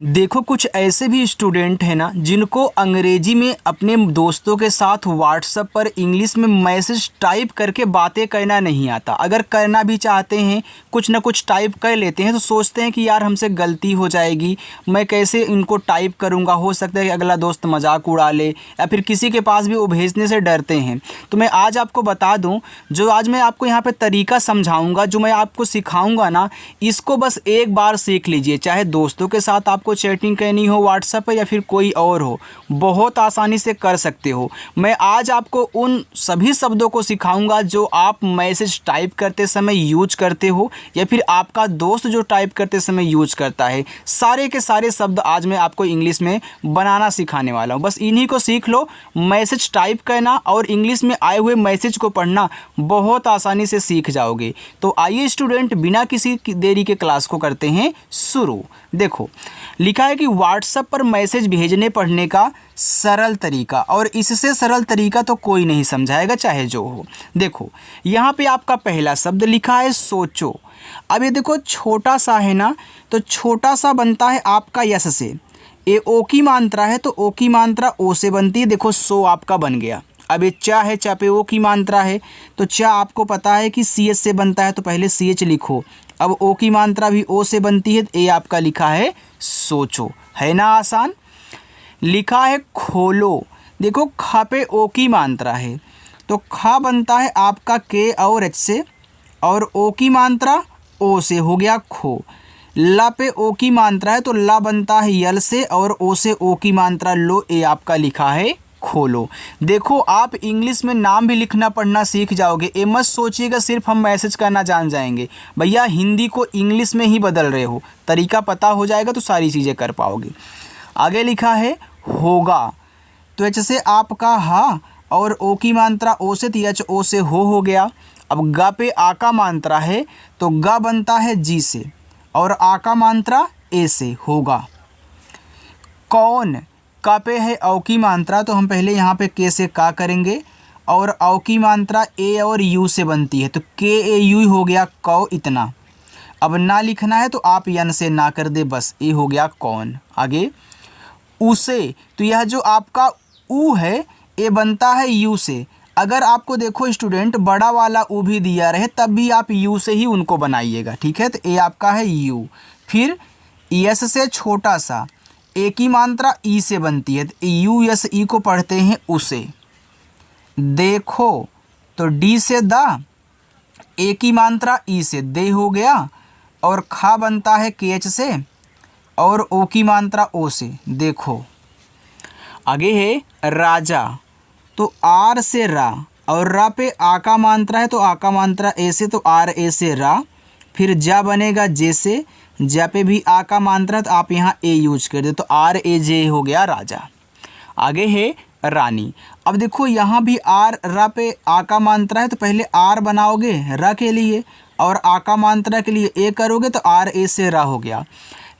देखो कुछ ऐसे भी स्टूडेंट हैं ना जिनको अंग्रेजी में अपने दोस्तों के साथ व्हाट्सएप पर इंग्लिश में मैसेज टाइप करके बातें करना नहीं आता। अगर करना भी चाहते हैं कुछ ना कुछ टाइप कर लेते हैं तो सोचते हैं कि यार हमसे गलती हो जाएगी, मैं कैसे इनको टाइप करूंगा, हो सकता है कि अगला दोस्त मजाक उड़ा ले या फिर किसी के पास भी वो भेजने से डरते हैं। तो मैं आज आपको बता दूँ, जो आज मैं आपको यहाँ पर तरीका समझाऊँगा, जो मैं आपको सिखाऊँगा ना, इसको बस एक बार सीख लीजिए। चाहे दोस्तों के साथ आपको चैटिंग करनी हो व्हाट्सएप पर या फिर कोई और हो, बहुत आसानी से कर सकते हो। मैं आज आपको उन सभी शब्दों को सिखाऊंगा जो आप मैसेज टाइप करते समय यूज करते हो या फिर आपका दोस्त जो टाइप करते समय यूज करता है। सारे के सारे शब्द आज मैं आपको इंग्लिश में बनाना सिखाने वाला हूँ। बस इन्हीं को सीख लो। मैसेज टाइप करना और इंग्लिश में आए हुए मैसेज को पढ़ना बहुत आसानी से सीख जाओगे। तो आइए स्टूडेंट, बिना किसी देरी के क्लास को करते हैं शुरू। देखो लिखा है कि व्हाट्सएप पर मैसेज भेजने पढ़ने का सरल तरीका, और इससे सरल तरीका तो कोई नहीं समझाएगा चाहे जो हो। देखो यहाँ पे आपका पहला शब्द लिखा है सोचो। अब ये देखो छोटा सा है ना, तो छोटा सा बनता है आपका यस से। ए ओ की मात्रा है तो ओ की मात्रा ओ से बनती है। देखो सो आपका बन गया। अब ये चा है, चा पे ओ की मात्रा है तो चा आपको पता है कि सी एच से बनता है तो पहले सी एच लिखो। अब ओ की मात्रा भी ओ से बनती है, ए आपका लिखा है सोचो। है ना आसान। लिखा है खोलो। देखो खा पे ओ की मात्रा है तो खा बनता है आपका के और एच से, और ओ की मात्रा ओ से, हो गया खो। ला पे ओ की मात्रा है तो ला बनता है यल से, और ओ से ओ की मात्रा लो, ए आपका लिखा है खोलो। देखो आप इंग्लिश में नाम भी लिखना पढ़ना सीख जाओगे। ये मत सोचिएगा सिर्फ हम मैसेज करना जान जाएंगे। भैया हिंदी को इंग्लिश में ही बदल रहे हो, तरीका पता हो जाएगा तो सारी चीज़ें कर पाओगे। आगे लिखा है होगा, तो एच से आपका हा और ओ की मात्रा ओ से, एच ओ से हो गया। अब गा पे आ का मात्रा है तो गा बनता है जी से, और आ का मात्रा ए से, होगा। कौन, का पे है औ की मात्रा तो हम पहले यहाँ पे के से का करेंगे, और औ की मात्रा ए और यू से बनती है तो के ए यू हो गया कौ, इतना। अब ना लिखना है तो आप यन से ना कर दे, बस ए हो गया कौन। आगे उसे, तो यह जो आपका ऊ है ये बनता है यू से। अगर आपको देखो स्टूडेंट बड़ा वाला ऊ भी दिया रहे तब भी आप यू से ही उनको बनाइएगा, ठीक है। तो ए आपका है यू। फिर यस से छोटा सा, ए की मात्रा ई से बनती है तो यू एस ई को पढ़ते हैं उसे। देखो तो डी से दा, ए की मात्रा ई से, दे हो गया। और खा बनता है के एच से, और ओ की मात्रा ओ से, देखो। आगे है राजा, तो आर से रा, और रा पे आ का मात्रा है तो आ का मात्रा ए से, तो आर ए से रा। फिर जा बनेगा जे से, जा पे भी आ का मात्रा तो आप यहाँ ए यूज कर दे तो आर ए जे हो गया राजा। आगे है रानी। अब देखो यहाँ भी आर रा पे आ का मात्रा है तो पहले आर बनाओगे रा के लिए, और आ का मात्रा के लिए ए करोगे तो आर ए से रा हो गया।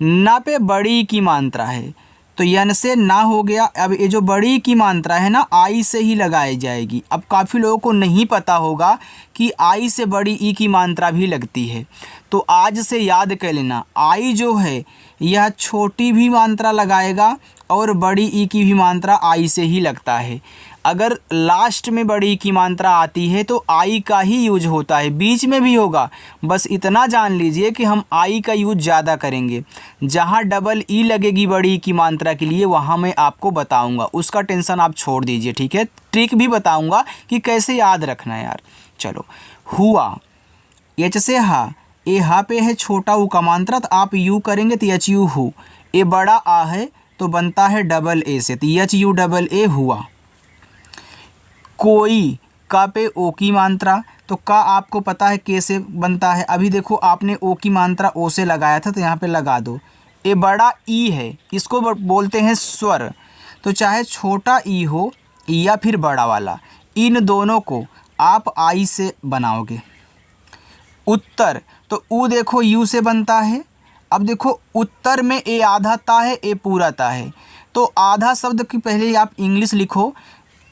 ना पे बड़ी की मात्रा है तो यन से ना हो गया। अब ये जो बड़ी की मात्रा है ना आई से ही लगाई जाएगी। अब काफ़ी लोगों को नहीं पता होगा कि आई से बड़ी ई की मात्रा भी लगती है, तो आज से याद कर लेना। आई जो है यह छोटी भी मात्रा लगाएगा और बड़ी ई की भी मात्रा आई से ही लगता है। अगर लास्ट में बड़ी की मात्रा आती है तो आई का ही यूज होता है, बीच में भी होगा। बस इतना जान लीजिए कि हम आई का यूज ज़्यादा करेंगे। जहाँ डबल ई लगेगी बड़ी की मात्रा के लिए वहाँ मैं आपको बताऊंगा, उसका टेंशन आप छोड़ दीजिए, ठीक है। ट्रिक भी बताऊंगा कि कैसे याद रखना है यार। चलो हुआ, एच से हा, ए हा पे है छोटा ऊ का मात्रा तो आप यू करेंगे तो एच यू हु। ए बड़ा आ है तो बनता है डबल ए से, तो एच यू डबल ए हुआ। कोई, का पे ओ की मात्रा तो का आपको पता है के से बनता है। अभी देखो आपने ओ की मात्रा ओ से लगाया था तो यहाँ पे लगा दो। ए बड़ा ई है, इसको बोलते हैं स्वर, तो चाहे छोटा ई हो या फिर बड़ा वाला, इन दोनों को आप आई से बनाओगे। उत्तर, तो ऊ देखो यू से बनता है। अब देखो उत्तर में ए आधा ता है, ए पूरा ता है, तो आधा शब्द की पहले आप इंग्लिश लिखो।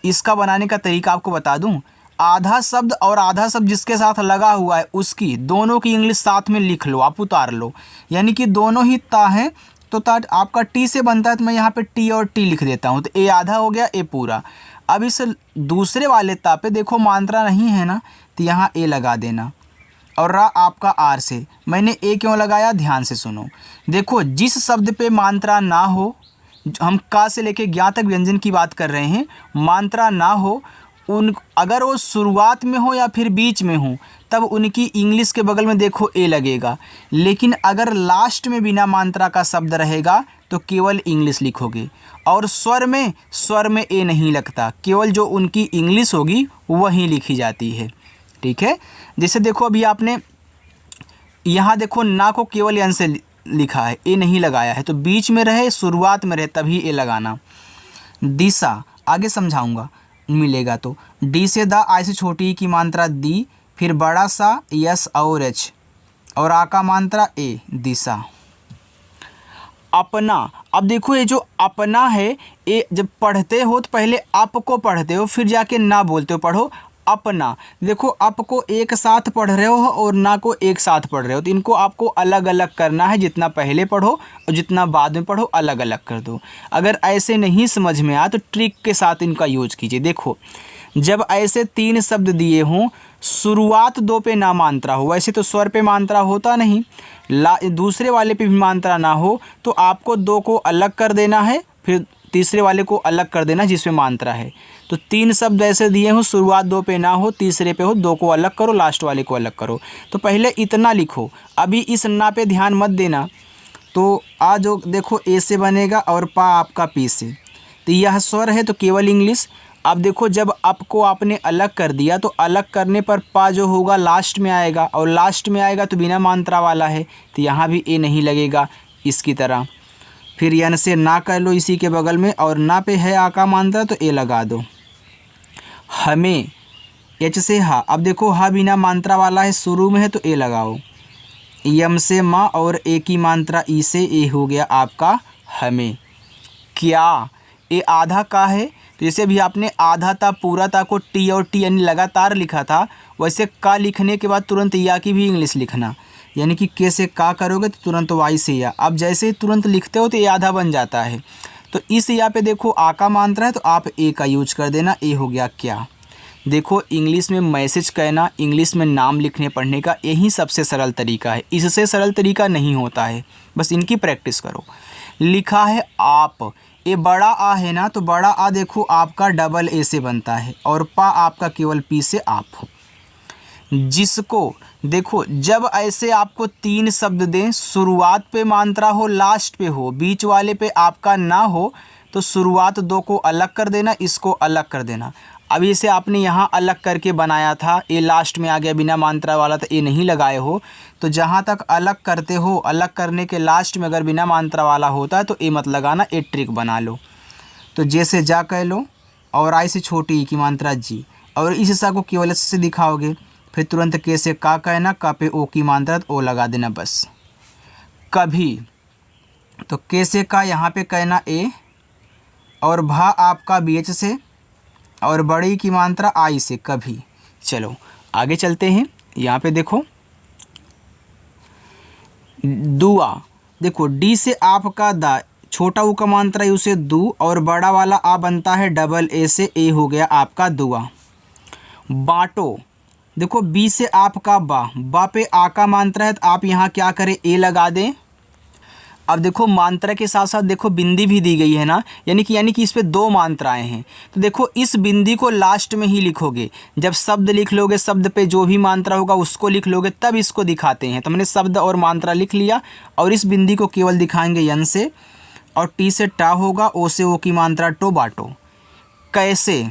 इसका बनाने का तरीका आपको बता दूं, आधा शब्द और आधा शब्द जिसके साथ लगा हुआ है उसकी दोनों की इंग्लिश साथ में लिख लो, आप उतार लो। यानी कि दोनों ही ता हैं, तो आपका टी से बनता है, तो मैं यहाँ पे टी और टी लिख देता हूँ, तो ए आधा हो गया, ए पूरा। अब इस दूसरे वाले ता पे देखो मात्रा नहीं है ना, तो यहाँ ए लगा देना, और रहा आपका आर से। मैंने ए क्यों लगाया, ध्यान से सुनो। देखो जिस शब्द पे मात्रा ना हो, हम का से लेके ज्ञा तक व्यंजन की बात कर रहे हैं, मात्रा ना हो उन, अगर वो शुरुआत में हो या फिर बीच में हो, तब उनकी इंग्लिश के बगल में देखो ए लगेगा। लेकिन अगर लास्ट में बिना मात्रा का शब्द रहेगा तो केवल इंग्लिश लिखोगे। और स्वर में ए नहीं लगता, केवल जो उनकी इंग्लिश होगी वही लिखी जाती है। ठीक है, जैसे देखो अभी आपने यहाँ देखो ना को केवल एन से लिखा है, ए नहीं लगाया है, तो बीच में रहे शुरुआत में रहे तभी ए लगाना। दिशा आगे समझाऊंगा मिलेगा। तो डी से द, आई से छोटी ई की मात्रा दी, फिर बड़ा सा यस और एच, और आ का मात्रा ए, दिशा। अपना, अब देखो ये जो अपना है, ये जब पढ़ते हो तो पहले अप को पढ़ते हो, फिर जाके ना बोलते हो, पढ़ो अपना। देखो अप को एक साथ पढ़ रहे हो और ना को एक साथ पढ़ रहे हो, तो इनको आपको अलग अलग करना है। जितना पहले पढ़ो और जितना बाद में पढ़ो अलग अलग कर दो। अगर ऐसे नहीं समझ में आया तो ट्रिक के साथ इनका यूज कीजिए। देखो जब ऐसे 3 शब्द दिए हों, शुरुआत 2 पे ना मात्रा हो, वैसे तो स्वर पे मात्रा होता नहीं, दूसरे वाले पे भी मात्रा ना हो, तो आपको 2 को अलग कर देना है, फिर तीसरे वाले को अलग कर देना जिसमें मात्रा है। तो 3 शब्द ऐसे दिए हों, शुरुआत 2 पे ना हो, तीसरे पे हो, 2 को अलग करो, लास्ट वाले को अलग करो। तो पहले इतना लिखो, अभी इस ना पे ध्यान मत देना। तो आ जो देखो ए से बनेगा और पा आपका पी से, तो यह स्वर है तो केवल इंग्लिश। अब देखो जब अप को आपने अलग कर दिया तो अलग करने पर पा जो होगा लास्ट में आएगा, और लास्ट में आएगा तो बिना मात्रा वाला है, तो यहाँ भी ए नहीं लगेगा इसकी तरह। फिर यन से ना कर लो इसी के बगल में, और ना पे है आ का मात्रा तो ए लगा दो। हमें, एच से हा, अब देखो हा बिना मात्रा वाला है, शुरू में है तो ए लगाओ। यम से माँ और ए की मात्रा ई से, ए हो गया आपका हमें। क्या, ए आधा का है, तो जैसे भी आपने आधा था पूरा था को टी और टी यानी लगातार लिखा था, वैसे का लिखने के बाद तुरंत या की भी इंग्लिश लिखना, यानी कि के से का करोगे तो तुरंत वाई से या। अब जैसे ही तुरंत लिखते हो तो ये आधा बन जाता है। तो इस या पे देखो आ का मात्रा है तो आप ए का यूज कर देना, ए हो गया क्या। देखो इंग्लिश में मैसेज कहना, इंग्लिश में नाम लिखने पढ़ने का यही सबसे सरल तरीका है, इससे सरल तरीका नहीं होता है, बस इनकी प्रैक्टिस करो। लिखा है आप, ये बड़ा आ है ना, तो बड़ा आ देखो आपका डबल ए से बनता है, और पा आपका केवल पी से आप। जिसको देखो जब ऐसे आपको 3 शब्द दें, शुरुआत पे मात्रा हो, लास्ट पे हो, बीच वाले पे आपका ना हो, तो शुरुआत 2 को अलग कर देना, इसको अलग कर देना। अब इसे आपने यहाँ अलग करके बनाया था, ए लास्ट में आ गया बिना मात्रा वाला, तो ए नहीं लगाए हो, तो जहाँ तक अलग करते हो, अलग करने के लास्ट में अगर बिना मात्रा वाला होता है तो ए मत लगाना, ए ट्रिक बना लो। तो जैसे जा कह लो, और आई से छोटी ई की मात्रा जी, और इस हिस्सा को केवल से दिखाओगे, फिर तुरंत के से का कहना, का पे ओ की मात्रा तो ओ लगा देना बस। कभी, तो के से का यहाँ पे कहना ए, और भा आपका बी एच से, और बड़ी की मात्रा आई से, कभी। चलो आगे चलते हैं, यहाँ पे देखो दुआ, देखो डी से आपका दा, छोटा ऊ का मात्रा यू से दू, और बड़ा वाला आ बनता है डबल ए से, ए हो गया आपका दुआ। बाटो, देखो बी से आपका बा पे आ का मात्रा है तो आप यहाँ क्या करें, ए लगा दें। अब देखो मात्रा के साथ साथ देखो बिंदी भी दी गई है ना, यानी कि इस पे 2 मात्राएं हैं, तो देखो इस बिंदी को लास्ट में ही लिखोगे। जब शब्द लिख लोगे, शब्द पे जो भी मात्रा होगा उसको लिख लोगे, तब इसको दिखाते हैं। तो मैंने शब्द और मात्रा लिख लिया, और इस बिंदी को केवल दिखाएंगे यन से, और टी से टा होगा, ओ से ओ की मात्रा टो, बाटो। कैसे,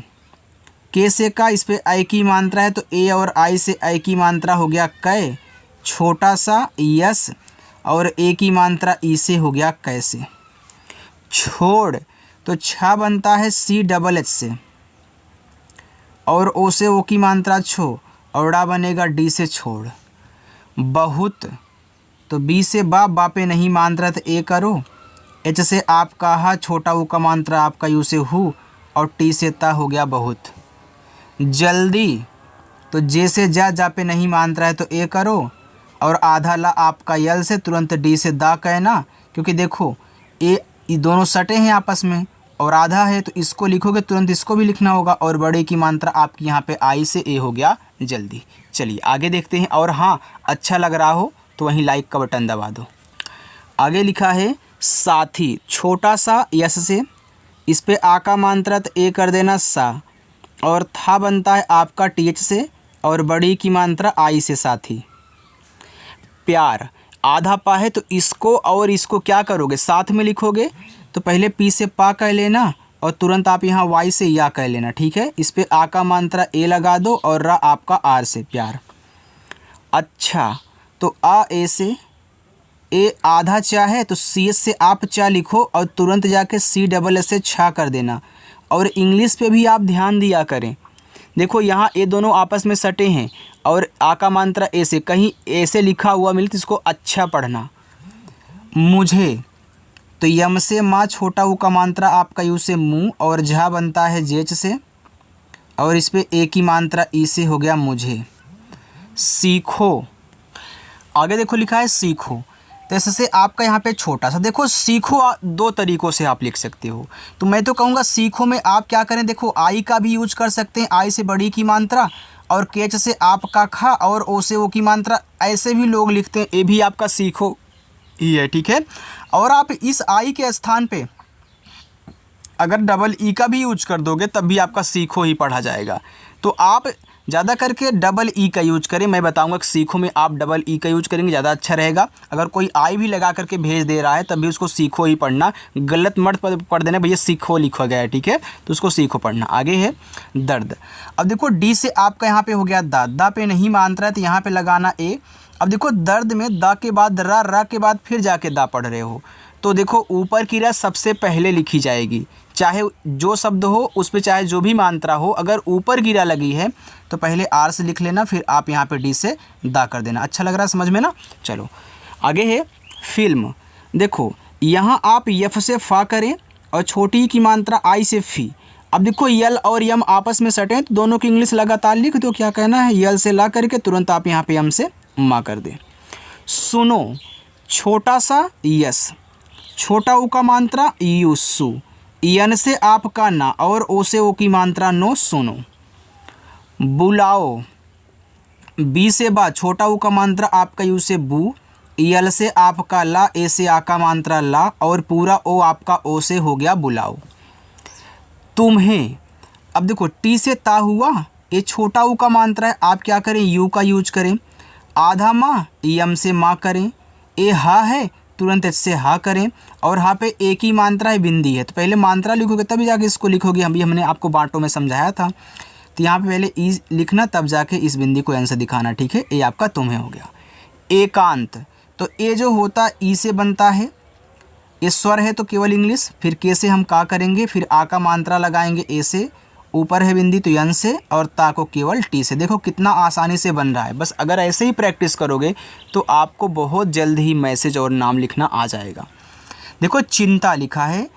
के से का, इस पे आई की मात्रा है तो ए, और आई से आई की मात्रा हो गया कै, छोटा सा यस, और ए की मात्रा ई से हो गया कैसे। छोड़, तो छा बनता है सी डबल एच से, और ओ से ओ की मात्रा छो, और डा बनेगा डी से छोड़। बहुत, तो बी से बा पे नहीं मात्रा तो ए करो, एच से आपका हा, छोटा ऊ का मात्रा आपका यू से हु, और टी से ता हो गया बहुत। जल्दी, तो जे से जा पे नहीं मात्रा है तो ए करो, और आधा ला आपका यल से, तुरंत डी से दा कहना, क्योंकि देखो ये दोनों सटे हैं आपस में और आधा है, तो इसको लिखोगे तुरंत इसको भी लिखना होगा। और बड़े की मात्रा आपकी यहाँ पे आई से ए हो गया जल्दी। चलिए आगे देखते हैं। और हाँ, अच्छा लग रहा हो तो वहीं लाइक का बटन दबा दो। आगे लिखा है साथी, छोटा सा यस से, इस पे आ का मात्रा ए कर देना सा, और था बनता है आपका टीएच से, और बड़ी की मात्रा आई से साथी। प्यार, आधा पा है तो इसको और इसको क्या करोगे, साथ में लिखोगे। तो पहले पी से पा कह लेना और तुरंत आप यहाँ वाई से या कह लेना, ठीक है। इस पे आ का मात्रा ए लगा दो और रा आपका आर से प्यार। अच्छा, तो आ ए से, ए आधा चा है तो सी एस से आप चा लिखो और तुरंत जाके सी डबल एस से छा कर देना। और इंग्लिश पे भी आप ध्यान दिया करें। देखो यहाँ ये दोनों आपस में सटे हैं और आ का मात्रा ए से, कहीं ऐसे लिखा हुआ मिले तो इसको अच्छा पढ़ना। मुझे, तो यम से माँ, छोटा ऊ का मात्रा आपका यू से मुँह, और झा बनता है जेच से, और इस पे ए की मात्रा ई से हो गया मुझे। सीखो, आगे देखो लिखा है सीखो, तो ऐसे से आपका यहाँ पे छोटा सा देखो सीखो दो तरीक़ों से आप लिख सकते हो। तो मैं तो कहूँगा सीखो में आप क्या करें, देखो आई का भी यूज कर सकते हैं, आई से बड़ी की मात्रा, और केच से आपका खा, और ओ से ओ की मात्रा, ऐसे भी लोग लिखते हैं, ये भी आपका सीखो ही है, ठीक है। और आप इस आई के स्थान पे अगर डबल ई का भी यूज कर दोगे तब भी आपका सीखो ही पढ़ा जाएगा। तो आप ज़्यादा करके डबल ई का यूज करें। मैं बताऊंगा कि सीखो में आप डबल ई का यूज करेंगे ज़्यादा अच्छा रहेगा। अगर कोई आई भी लगा करके भेज दे रहा है तब भी उसको सीखो ही पढ़ना, गलत मत पढ़ देना भैया सीखो लिखा गया है, ठीक है, तो उसको सीखो पढ़ना। आगे है दर्द। अब देखो डी से आपका यहाँ पे हो गया दा, दा पे नहीं मानता है तो यहाँ पे लगाना ए। अब देखो दर्द में दा के बाद रा, रा के बाद फिर जाके दा पढ़ रहे हो, तो देखो ऊपर की रा सबसे पहले लिखी जाएगी, चाहे जो शब्द हो उस पे चाहे जो भी मात्रा हो। अगर ऊपर गिरा लगी है तो पहले आर से लिख लेना, फिर आप यहाँ पे डी से दा कर देना। अच्छा लग रहा है समझ में ना। चलो आगे है फिल्म। देखो यहाँ आप यफ से फा करें और छोटी की मात्रा आई से फी। अब देखो यल और यम आपस में सटें तो दोनों की इंग्लिश लगातार लिख दो। क्या कहना है, यल से ला करके तुरंत आप यहाँ पे यम से मा कर दें। सुनो, छोटा सा यस, छोटा ऊ का मात्रा यू सु, यन से आपका ना और ओ से ओ की मात्रा नो सुनो। बुलाओ, बी से बा, छोटा ऊ का मात्रा आपका यू से बू, यल से आपका ला, ए से आ का मात्रा ला, और पूरा ओ आपका ओ से हो गया बुलाओ। तुम्हें, अब देखो टी से ता हुआ, ये छोटा ऊ का मात्रा है, आप क्या करें यू का यूज करें। आधा माँ, यम से माँ करें। ए हा है, तुरंत एच से हा करें, और हाँ पे एक ही मात्रा है बिंदी है, तो पहले मात्रा लिखोगे तभी जाके इसको लिखोगे। हमने आपको बांटों में समझाया था। तो यहाँ पे पहले ई लिखना तब जाके इस बिंदी को एन से दिखाना, ठीक है। ए आपका तुम्हें हो गया। एकांत, तो ए जो होता ई से बनता है, ये स्वर है तो केवल इंग्लिश, फिर के से हम का करेंगे, फिर आ का मात्रा लगाएंगे ए से, ऊपर है बिंदी तो यन से, और ता को केवल टी से। देखो कितना आसानी से बन रहा है। बस अगर ऐसे ही प्रैक्टिस करोगे तो आपको बहुत जल्द ही मैसेज और नाम लिखना आ जाएगा। देखो चिंता लिखा है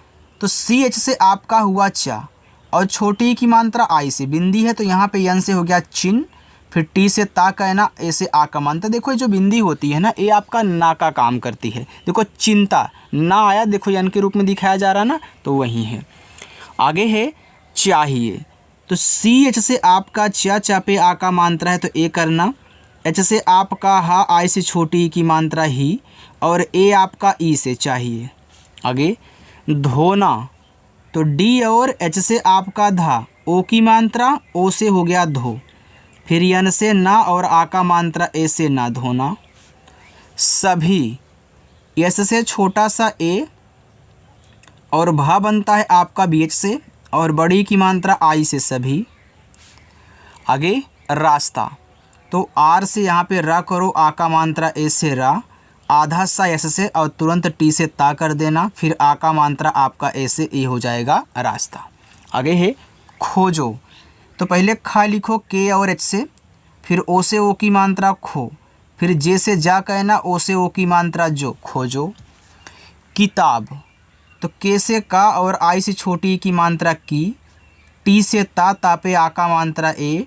तो सी एच से आपका हुआ चा, और छोटी की मात्रा आई से, बिंदी है तो यहाँ पे यन से हो गया चिन, फिर टी से ता कहना, ए से आ का मात्रा। देखो ये जो बिंदी होती है ना, ये आपका ना का काम करती है। देखो चिंता ना आया, देखो यन के रूप में दिखाया जा रहा ना, तो वही है। आगे है चाहिए, तो सी एच से आपका चा, चा पे आ का मात्रा है तो ए करना, एच से आपका हा, आई से छोटी की मात्रा ही, और ए आपका ई से चाहिए। आगे धोना, तो डी और एच से आपका धा, ओ की मात्रा, ओ से हो गया धो, फिर यन से ना और आ का मात्रा ए से ना, धोना। सभी, यस से छोटा सा ए, और भा बनता है आपका बी एच से, और बड़ी की मात्रा आई से सभी। आगे रास्ता, तो आर से यहाँ पे रा करो, आ का मात्रा ए से रा, आधा सा एस से, और तुरंत टी से ता कर देना, फिर आ का मात्रा आपका ए से ए हो जाएगा रास्ता। आगे है खोजो, तो पहले खा लिखो के और एच से, फिर ओ से ओ की मात्रा खो, फिर जे से जा कहना, ओ से ओ की मात्रा जो, खोजो। किताब, तो के से का और आई से छोटी की मात्रा की, टी से ता, ता पे आ का मात्रा ए,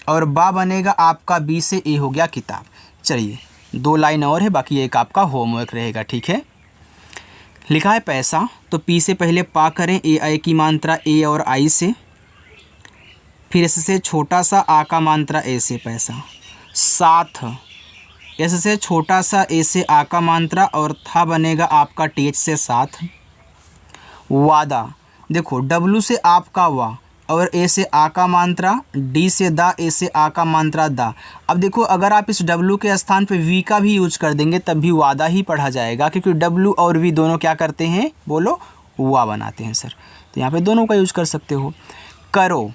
और बा बनेगा आपका बी से ए हो गया किताब। चलिए 2 लाइन और है, बाकी एक आपका होमवर्क रहेगा, ठीक है। लिखा है पैसा, तो पी से पहले पा करें, ए आई की मात्रा ए और आई से, फिर एस से छोटा सा आ का मात्रा ए से पैसा, साथ एस से छोटा सा ए से आ का मात्रा और था बनेगा आपका टी एच से साथ। वादा, देखो डब्लू से आपका वा और ए से आ का मात्रा, डी से दा, ए से आ का मात्रा दा। अब देखो अगर आप इस डब्लू के स्थान पे वी का भी यूज कर देंगे तब भी वादा ही पढ़ा जाएगा, क्योंकि डब्लू और वी दोनों क्या करते हैं, बोलो, वा बनाते हैं सर। तो यहाँ पे दोनों का यूज कर सकते हो। करो,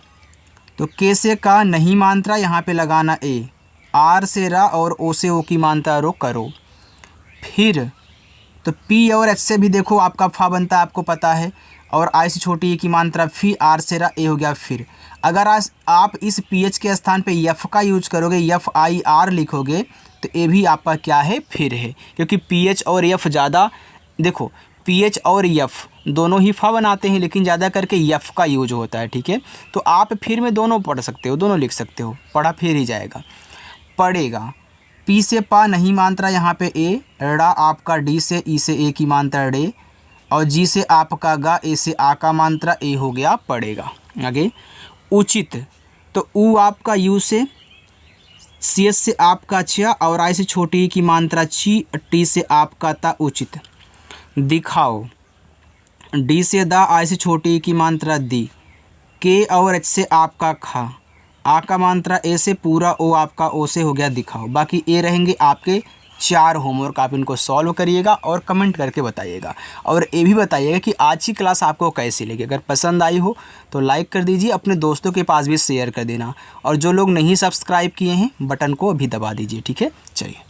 तो के से का नहीं मात्रा यहाँ पे लगाना ए, आर से रा और ओ से ओ की मात्रा रो, करो। फिर तो पी और एच से भी देखो आपका फा बनता है, आपको पता है, और आई से छोटी ए की मात्रा फी, आर से रा, ए हो गया फिर। अगर आप इस पी एच के स्थान पे यफ का यूज करोगे, यफ आई आर लिखोगे, तो ए भी आपका क्या है, फिर है, क्योंकि पी एच और यफ ज़्यादा, देखो पी एच और यफ दोनों ही फा बनाते हैं, लेकिन ज़्यादा करके यफ का यूज होता है, ठीक है। तो आप फिर में दोनों पढ़ सकते हो, दोनों लिख सकते हो, पढ़ा फिर ही जाएगा। पढ़ेगा, पी से पा नहीं मात्रा यहाँ पे ए, ड़ा आपका डी से, ई से ए की मात्रा डे, और जी से आपका गा, ए से आ का मात्रा ए हो गया, पड़ेगा। आगे उचित, तो ऊ आपका यू से, सी एस से आपका छ और आई से छोटी ई की मात्रा ची, टी से आपका ता, उचित। दिखाओ, डी से दा, आई से छोटी ई की मात्रा दी, के और एच से आपका खा, आ का मात्रा ए से, पूरा ओ आपका ओ से हो गया, दिखाओ। बाकी ए रहेंगे आपके 4 होमवर्क, आप इनको सॉल्व करिएगा और कमेंट करके बताइएगा, और ये भी बताइएगा कि आज की क्लास आपको कैसी लगी। अगर पसंद आई हो तो लाइक कर दीजिए, अपने दोस्तों के पास भी शेयर कर देना, और जो लोग नहीं सब्सक्राइब किए हैं बटन को अभी दबा दीजिए, ठीक है। चलिए।